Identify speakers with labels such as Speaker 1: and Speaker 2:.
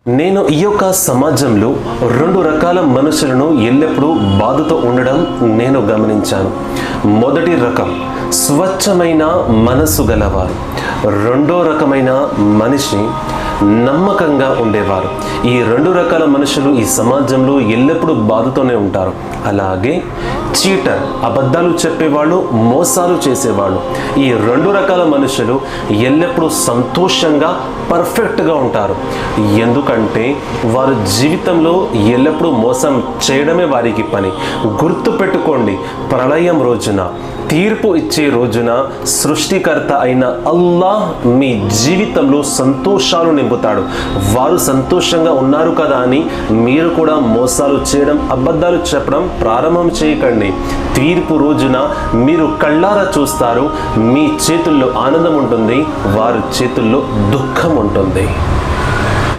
Speaker 1: నేను ఈ యొక్క సమాజంలో రెండు రకాల మనుషులను ఎల్లప్పుడూ బాధతో ఉండడం నేను గమనించాను. మొదటి రకం స్వచ్ఛమైన మనసు గలవారు. రెండో రకమైన మనిషి నమ్మకంగా ఉండేవారు. ఈ రెండు రకాల మనుషులు ఈ సమాజంలో ఎల్లప్పుడూ బాధతోనే ఉంటారు. అలాగే చీటర్, అబద్ధాలు చెప్పేవాళ్ళు, మోసాలు చేసేవాళ్ళు, ఈ రెండు రకాల మనుషులు ఎల్లప్పుడూ సంతోషంగా పర్ఫెక్ట్గా ఉంటారు. ఎందుకంటే వారు జీవితంలో ఎల్లప్పుడూ మోసం చేయడమే వారికి పని. గుర్తుపెట్టుకోండి, ప్రళయం రోజున, తీర్పు ఇచ్చే రోజున సృష్టికర్త అయిన అల్లాహ్ మీ జీవితంలో సంతోషాలు నింపుతాడు. వారు సంతోషంగా ఉన్నారు కదా అని మీరు కూడా మోసాలు చేయడం, అబద్ధాలు చెప్పడం ప్రారంభం చేయకండి. తీర్పు రోజున మీరు కళ్ళారా చూస్తారు. మీ చేతుల్లో ఆనందం ఉంటుంది, వారి చేతుల్లో దుఃఖం ఉంటుంది.